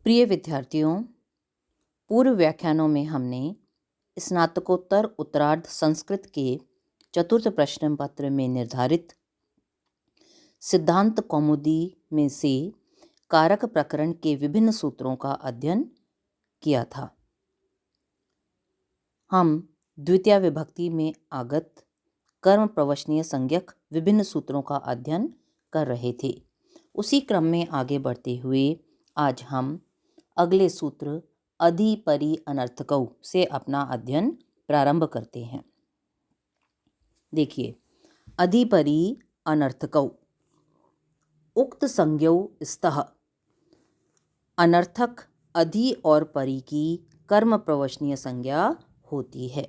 प्रिय विद्यार्थियों, पूर्व व्याख्यानों में हमने स्नातकोत्तर उत्तरार्ध संस्कृत के चतुर्थ प्रश्न पत्र में निर्धारित सिद्धांत कौमुदी में से कारक प्रकरण के विभिन्न सूत्रों का अध्ययन किया था। हम द्वितीय विभक्ति में आगत कर्म प्रवचनीय संज्ञक विभिन्न सूत्रों का अध्ययन कर रहे थे। उसी क्रम में आगे बढ़ते हुए आज हम अगले सूत्र अधि परि अनर्थकौ से अपना अध्ययन प्रारंभ करते हैं। देखिए, अधि परि अनर्थकौ उक्त संज्ञौ स्तः। अनर्थक अधि और परि की कर्म प्रवचनीय संज्ञा होती है।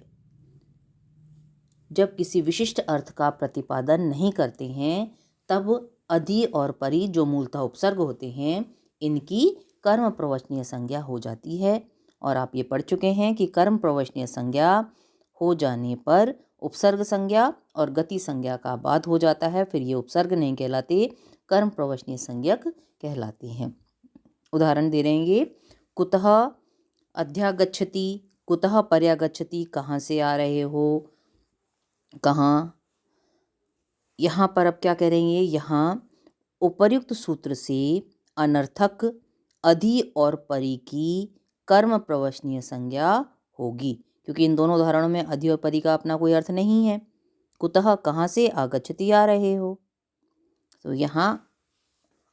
जब किसी विशिष्ट अर्थ का प्रतिपादन नहीं करते हैं तब अधि और परि जो मूलतः उपसर्ग होते हैं इनकी कर्म प्रवचनीय संज्ञा हो जाती है। और आप ये पढ़ चुके हैं कि कर्म प्रवचनीय संज्ञा हो जाने पर उपसर्ग संज्ञा और गति संज्ञा का बाद हो जाता है। फिर ये उपसर्ग नहीं कहलाते, कर्म प्रवचनीय संज्ञक कहलाते हैं। उदाहरण दे रहेंगे, कुतः अध्यागच्छति, कुतः पर्यागच्छति, कहाँ से आ रहे हो, कहाँ। यहाँ पर अब क्या करेंगे, यहाँ उपर्युक्त सूत्र से अनर्थक अधि और परि की कर्म प्रवचनीय संज्ञा होगी, क्योंकि इन दोनों उदाहरणों में अधि और परि का अपना कोई अर्थ नहीं है। कुतः कहाँ से, आगच्छति आ रहे हो। तो यहाँ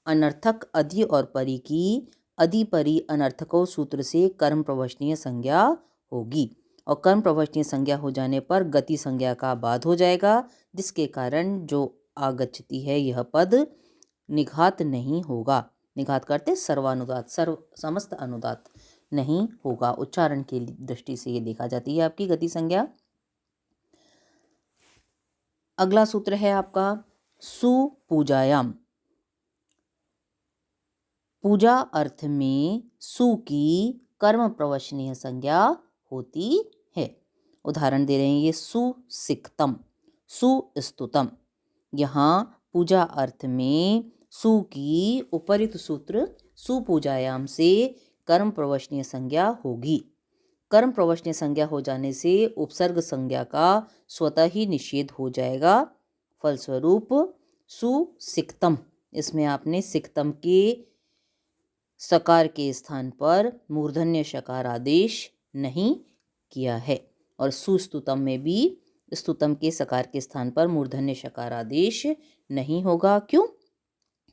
अनर्थक अधि और परि की अधि परि अनर्थको सूत्र से कर्म प्रवचनीय संज्ञा होगी और कर्म प्रवचनीय संज्ञा हो जाने पर गति संज्ञा का बाद हो जाएगा, जिसके कारण जो आगच्छति है यह पद निघात नहीं होगा। निघात करते सर्वानुदात, सर्व समस्त अनुदात नहीं होगा। उच्चारण की दृष्टि से ये देखा जाती है आपकी गति संज्ञा। अगला सूत्र है आपका सुपूजायाम। पूजा अर्थ में सु की कर्म प्रवचनीय संज्ञा होती है। उदाहरण दे रहे हैं ये, सुसिक्तम, सुस्तुतम। यहाँ पूजा अर्थ में सु की उपरित सूत्र सुपूजायाम से कर्म प्रवचनीय संज्ञा होगी। कर्म प्रवचनीय संज्ञा हो जाने से उपसर्ग संज्ञा का स्वतः ही निषेध हो जाएगा। फलस्वरूप सुसिक्तम, इसमें आपने सिक्तम के सकार के स्थान पर मूर्धन्य शकार आदेश नहीं किया है और सुस्तुतम में भी स्तुतम के सकार के स्थान पर मूर्धन्य शकार आदेश नहीं होगा। क्यों?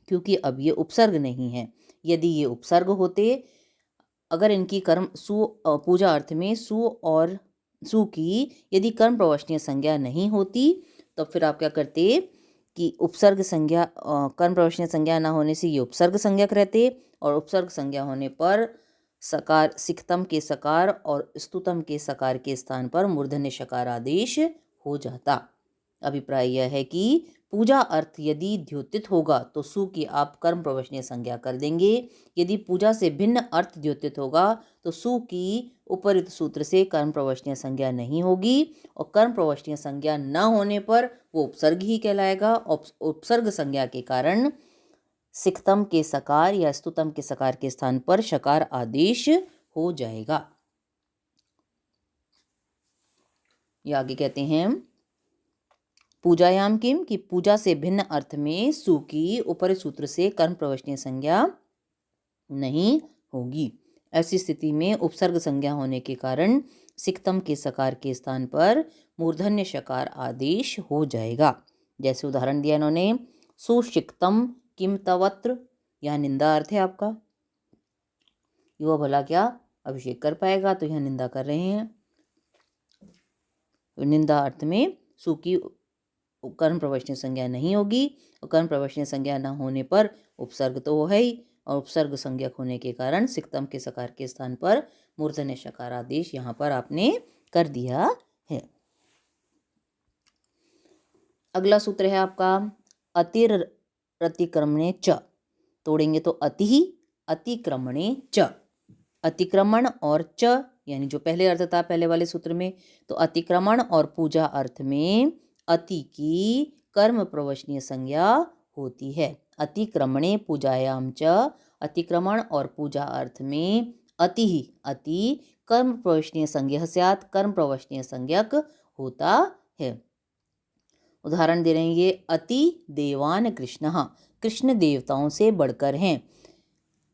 क्योंकि अब ये उपसर्ग नहीं है। यदि ये उपसर्ग होते, अगर इनकी कर्म पूजा अर्थ में सु और सु की यदि कर्म प्रवचनीय संज्ञा नहीं होती तो फिर आप क्या करते कि उपसर्ग संज्ञा, कर्म प्रवचनीय संज्ञा ना होने से ये उपसर्ग संज्ञक रहते और उपसर्ग संज्ञा होने पर सकार, सिक्तम के सकार और स्तुतम के सकार के स्थान पर मूर्धन्य शकार आदेश हो जाता। अभिप्राय यह है कि पूजा अर्थ यदि द्योतित होगा तो सु की आप कर्म प्रवचनीय संज्ञा कर देंगे। यदि पूजा से भिन्न अर्थ द्योतित होगा तो सु की उपरित सूत्र से कर्म प्रवचनीय संज्ञा नहीं होगी और कर्म प्रवचनीय संज्ञा न होने पर वो उपसर्ग ही कहलाएगा। उपसर्ग संज्ञा के कारण सिक्तम के सकार या स्तुतम के सकार के स्थान पर शकार आदेश हो जाएगा। ये आगे कहते हैं, पूजायाम किम, कि पूजा से भिन्न अर्थ में सु की ऊपरी सूत्र से कर्म प्रवचनीय संज्ञा नहीं होगी। ऐसी स्थिति में उपसर्ग संज्ञा होने के कारण सिक्तम के सकार के स्थान पर मूर्धन्य शकार आदेश हो जाएगा। जैसे उदाहरण दिया इन्होंने, सुशिक्तम किम तवत्र, यह निंदा अर्थ है आपका। युवा भला क्या अभिषेक कर पाएगा, तो यह निंदा कर रहे हैं। तो निंदा अर्थ में सु की कर्म प्रवचनीय संज्ञा नहीं होगी और कर्म प्रवचनीय संज्ञा न होने पर उपसर्ग तो है ही और उपसर्ग संज्ञक होने के कारण सिक्तम के सकार के स्थान पर मूर्धन्य शकार आदेश यहाँ पर आपने कर दिया है। अगला सूत्र है आपका अतिक्रमणे च। तोड़ेंगे तो अति, अतिक्रमणे च। अतिक्रमण और च यानी जो पहले अर्थ था पहले वाले सूत्र में, तो अतिक्रमण और पूजा अर्थ में अति की कर्म प्रवचनीय संज्ञा होती है। अतिक्रमणे पूजायाम च अतिक्रमण और पूजा अर्थ में अति ही अति कर्म प्रवचनीय संज्ञा स्यात् कर्म प्रवचनीय संज्ञक होता है। उदाहरण दे रहे हैं ये अति देवान कृष्ण, कृष्ण देवताओं से बढ़कर हैं,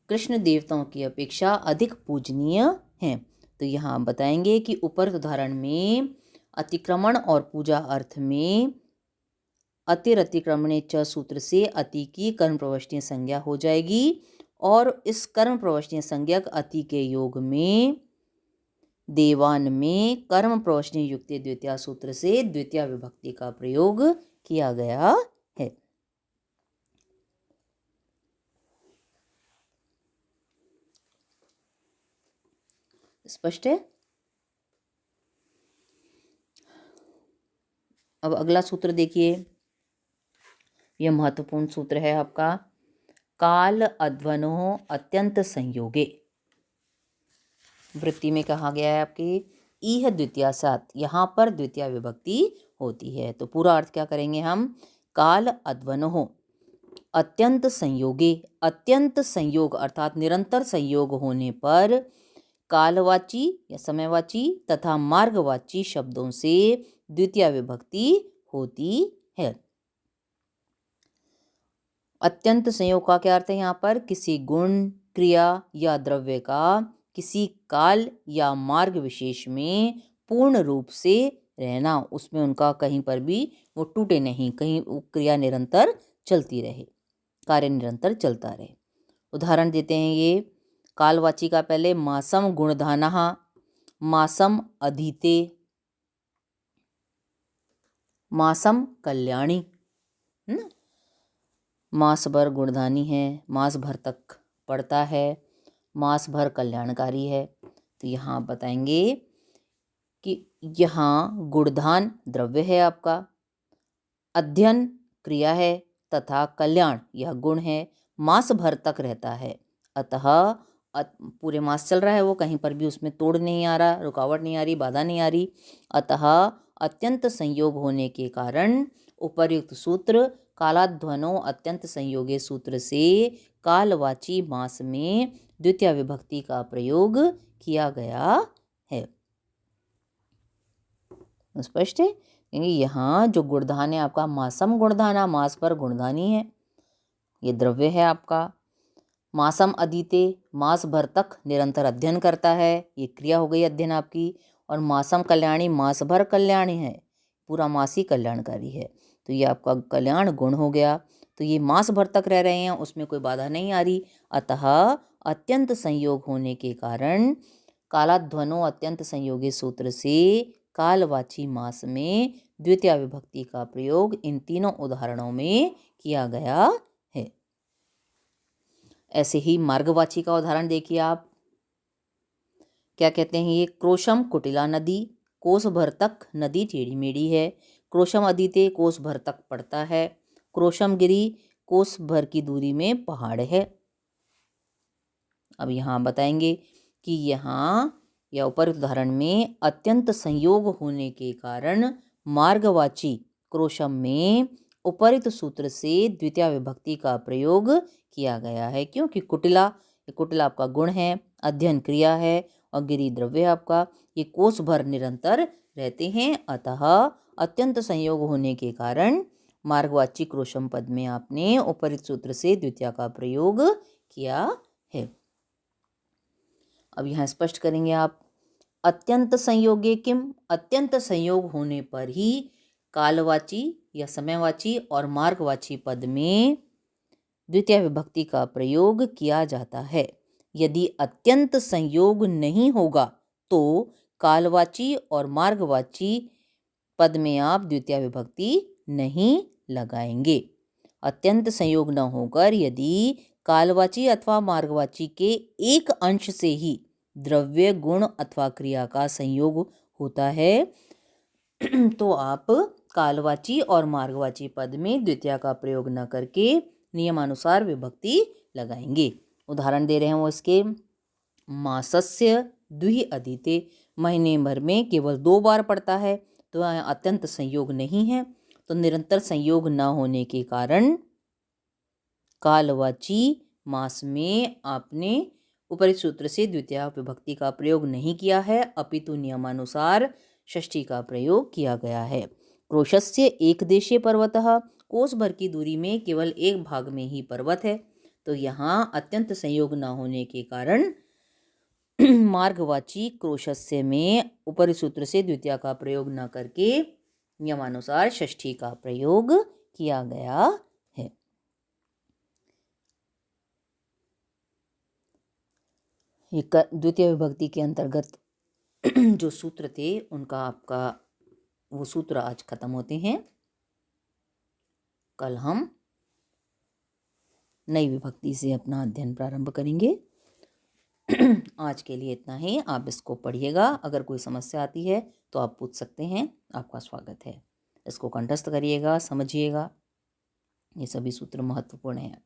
कृष्ण देवताओं की अपेक्षा अधिक पूजनीय हैं। तो यहाँ बताएंगे कि उपरोक्त उदाहरण में अतिक्रमण और पूजा अर्थ में अतिक्रमणे च सूत्र से अति की कर्म प्रवचनीय संज्ञा हो जाएगी और इस कर्म प्रवचनीय संज्ञक अति के योग में देवान में कर्म प्रवचनीय युक्ति द्वितीया सूत्र से द्वितीया विभक्ति का प्रयोग किया गया है। स्पष्ट है। अब अगला सूत्र देखिए, यह महत्वपूर्ण सूत्र है आपका, काल अध्वनो अत्यंत संयोगे। वृत्ति में कहा गया है आपके इह द्वितीया सात, यहाँ पर द्वितीया विभक्ति होती है। तो पूरा अर्थ क्या करेंगे हम, काल अध्वनो अत्यंत संयोगे, अत्यंत संयोग अर्थात निरंतर संयोग होने पर कालवाची या समयवाची तथा मार्गवाची शब्दों से द्वितीया विभक्ति होती है। अत्यंत संयोग का क्या अर्थ है यहाँ पर, किसी गुण, क्रिया या द्रव्य का किसी काल या मार्ग विशेष में पूर्ण रूप से रहना, उसमें उनका कहीं पर भी वो टूटे नहीं, कहीं क्रिया निरंतर चलती रहे, कार्य निरंतर चलता रहे। उदाहरण देते हैं ये कालवाची का, पहले मासम गुणधानः, मासम अधीते, मासम कल्याणी, मास भर गुणधानी है, मास भर तक पड़ता है, मास भर कल्याणकारी है। तो यहाँ बताएंगे कि यहाँ गुणधान द्रव्य है आपका, अध्ययन क्रिया है तथा कल्याण यह गुण है, मास भर तक रहता है, अतः पूरे मास चल रहा है वो, कहीं पर भी उसमें तोड़ नहीं आ रहा, रुकावट नहीं आ रही, बाधा नहीं आ रही, अतः अत्यंत संयोग होने के कारण उपर्युक्त सूत्र कालाध्वनो अत्यंत संयोगे सूत्र से कालवाची मास में द्वितीया विभक्ति का प्रयोग किया गया है। स्पष्ट है, क्योंकि यहाँ जो गुणधान है आपका मासम गुणधाना, मास पर गुणधानी है, ये द्रव्य है आपका। मासम अधीते, मास भर तक निरंतर अध्ययन करता है, ये क्रिया हो गई अध्ययन आपकी। और मासम कल्याणी, मास भर कल्याणी है, पूरा मास ही कल्याणकारी है, तो ये आपका कल्याण गुण हो गया। तो ये मास भर तक रह रहे हैं, उसमें कोई बाधा नहीं आ रही, अतः अत्यंत संयोग होने के कारण कालाध्वनो अत्यंत संयोगी सूत्र से कालवाची मास में द्वितीया विभक्ति का प्रयोग इन तीनों उदाहरणों में किया गया है। ऐसे ही मार्गवाची का उदाहरण देखिए आप, क्या कहते हैं ये, क्रोशम कुटिला नदी, कोस भर तक नदी टेढ़ी मेढ़ी है, क्रोशम अधीते कोस भर तक पड़ता है, क्रोशम गिरी कोस भर की दूरी में पहाड़ है। अब यहाँ बताएंगे कि यहाँ या ऊपर उदाहरण में अत्यंत संयोग होने के कारण मार्गवाची क्रोशम में उपरित सूत्र से द्वितीया विभक्ति का प्रयोग किया गया है, क्योंकि कुटिला, कुटिला आपका गुण है, अध्ययन क्रिया है और गिरी द्रव्य आपका, ये कोस भर निरंतर रहते हैं, अतः अत्यंत संयोग होने के कारण मार्गवाची क्रोशम पद में आपने उपरित सूत्र से द्वितीया का प्रयोग किया है। अब यहाँ स्पष्ट करेंगे आप, अत्यंत संयोगे किम, अत्यंत संयोग होने पर ही कालवाची या समयवाची और मार्गवाची पद में द्वितीय विभक्ति का प्रयोग किया जाता है। यदि अत्यंत संयोग नहीं होगा तो कालवाची और मार्गवाची पद में आप द्वितीय विभक्ति नहीं लगाएंगे। अत्यंत संयोग न होकर यदि कालवाची अथवा मार्गवाची के एक अंश से ही द्रव्य, गुण अथवा क्रिया का संयोग होता है तो आप कालवाची और मार्गवाची पद में द्वितीया का प्रयोग न करके नियमानुसार विभक्ति लगाएंगे। उदाहरण दे रहे हैं वो इसके, मासस्य द्वि अधीते, महीने भर में केवल 2 बार पड़ता है, तो अत्यंत संयोग नहीं है, तो निरंतर संयोग न होने के कारण कालवाची मास में आपने उपरि सूत्र से द्वितीया विभक्ति का प्रयोग नहीं किया है, अपितु नियमानुसार षष्ठी का प्रयोग किया गया है। क्रोशस्य एक देशे पर्वतः, कोस भर की दूरी में केवल एक भाग में ही पर्वत है। तो यहाँ अत्यंत संयोग न होने के कारण मार्गवाची क्रोशस्य में उपरि सूत्र से द्वितीया का प्रयोग न करके नियमानुसार षष्ठी का प्रयोग किया गया है। ये द्वितीय विभक्ति के अंतर्गत जो सूत्र थे उनका आपका वो सूत्र आज खत्म होते हैं। कल हम नई विभक्ति से अपना अध्ययन प्रारंभ करेंगे। आज के लिए इतना ही। आप इसको पढ़िएगा, अगर कोई समस्या आती है तो आप पूछ सकते हैं। आपका स्वागत है। इसको कंठस्थ करिएगा, समझिएगा, ये सभी सूत्र महत्वपूर्ण हैं।